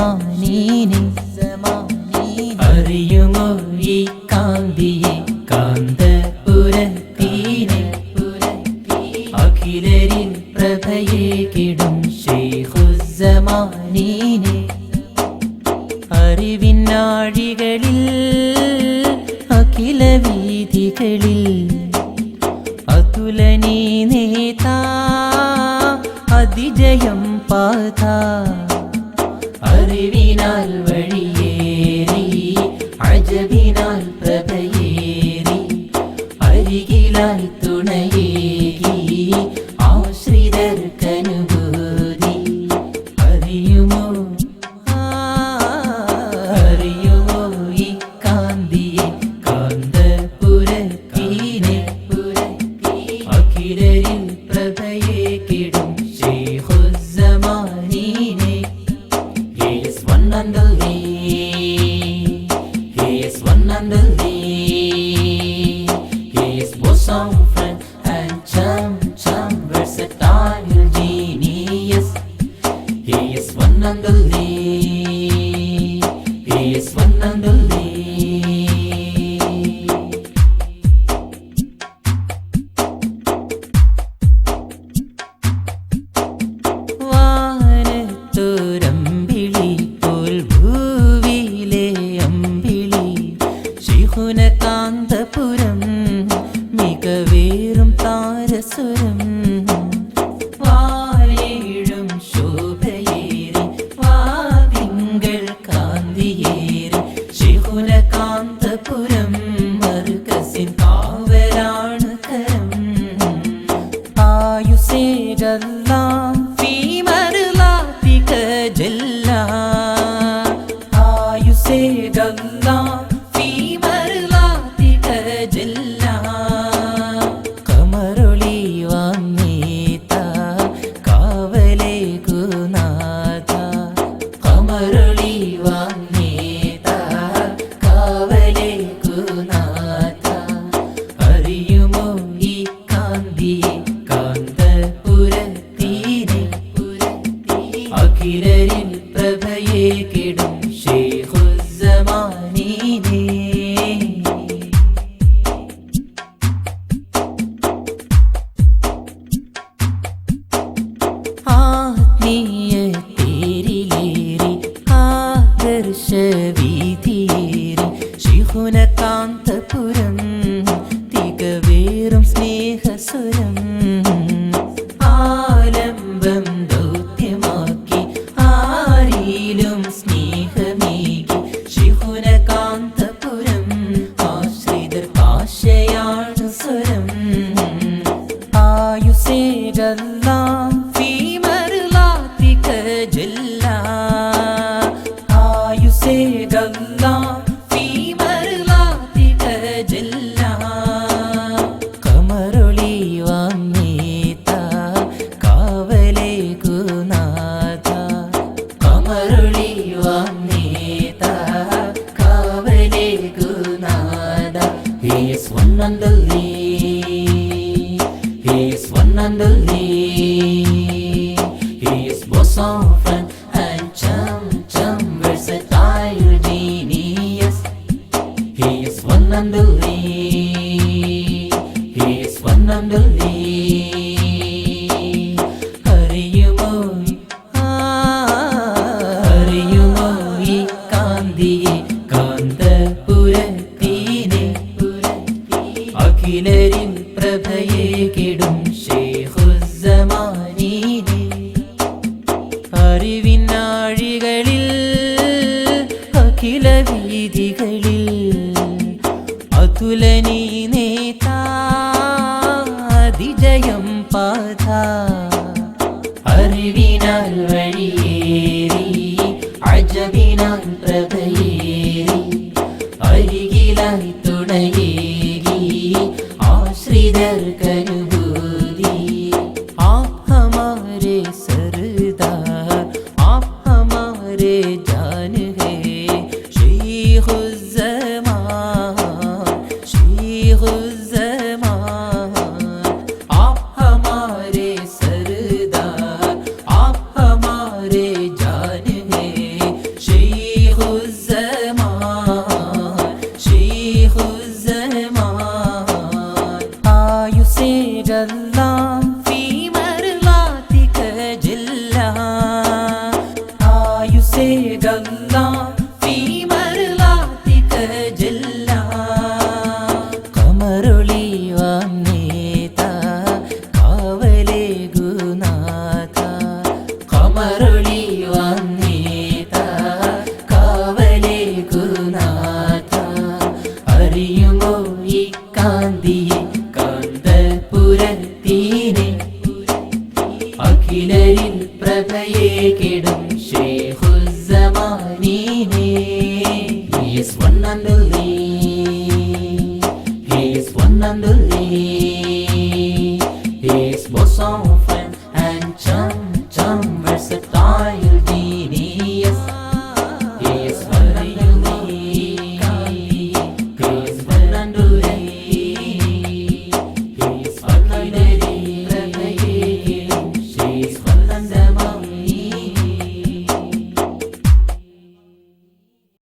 സമാനീനെ അറിയുമോ ഈ കാന്തിയെ കാന്തപുരത്തീനെ അഖിലരിൽ പ്രഭയെ കിടും ശൈഖുസ്സമാനീനെ അറിവിനാഴികളിൽ അഖില വീഥികളിൽ അതുലനീ നേതാ അതിജയം പാത അറിവിനാൽ വഴിയേറി അജബിനാൽ പ്രഭയേറി അരികിലായി തുണയേകി ആശ്രിതർക്കനുഭൂതി അറിയുമോ അറിയുമോ ഈ കാന്തിയെ കാന്തപുരത്തീനെ അഖിലരിൽ പ്രഭയെ കിടും ശൈഖുസ്സമാനീനെ. He is one and only. He is one and only. He is bosom friend and chum versatile genius. He is one and only. He is one and only. വാനത്തോരമ്പിളി പോൽ ഭൂവിലെ അമ്പിളി ശൈഖുനകാന്തപുരം മികവേറും താരസുരം വാഴേഴും ശോഭയേറി വാതിങ്കൾ കാന്തിയേറി ശൈഖുനകാന്തപുരം മർകസിൻ കാവലാണ് കരം ആയുസേരല്ലാം ജല്ല ആയുസേഗല്ലാ ഫീ മർലാതിക ജല്ല കമറുളി വാങ്ങീത കാവലേ ഗുനാഥ കമറുളി വാങ്ങീത കാവലേ ഗുനാഥ അറിയുമോ ഈ കാന്തിയെ കാന്തപുരത്തീനെ അഖിലരിൽ പ്രഭയെ കിടും ശൈഖുസ്സമാനീനെ. ആത്മീയ തേരിലേറി ആദർശ വീഥിയേറി ശൈഖുനകാന്തപുരം തികവേറും സ്നേഹസുരം ആലംബം ദൗത്യമാക്കി ആരിലും സ്നേഹമേകി ശൈഖുനകാന്തപുരം ആശ്രിതർ ആശയാണ് സ്വരം ആയുസേഗല്ലാം ഫീ മർലാതിക ജല്ല ആയുസേഗല്ലാം ഫീ മർലാതിക ജല്ല കമറുളി വാങ്ങീത കാവലേ ഗുനാഥ കമറുളി വാങ്ങീത കാവലേ ഗുനാഥ. He is one and only. He is one and only. He is bosom friend and chum versatile genius. He is one and only. He is one and only. അറിയുമോ അറിയുമോ ഈ കാന്തിയെ കാന്തപുരത്തീനെ അഖിലരിൽ പ്രഭയെ കിടും ശൈഖുസ്സമാനീനെ അറിവിനാഴികളിൽ അഖില വീഥികളിൽ അതുലനീ നേതാ അതിജയം പാത അറിവിനാൽ വഴിയേറി അജബിനാൽ പ്രഭയേറി അരികിലായി തുണയേകി ആശ്രിതർക്കനുഭൂതി आप हमारे सरदार आप हमारे जान है शैखुस्समान आप हमारे सरदार आप हमारे जान है الله في مرضاتك جلا قمرولي وامنيتا കാവലേ ഗുനാഥ قمرولي وامنيتا കാവലേ ഗുനാഥ അറിയുമോ ഈ കാന്തിയെ കാന്തപുരത്തീനെ അഖിലരിൽ പ്രഭയെ കെടും ശൈഖുസ്സമാനീനെ. He is one and only. He is one and only. He is bosom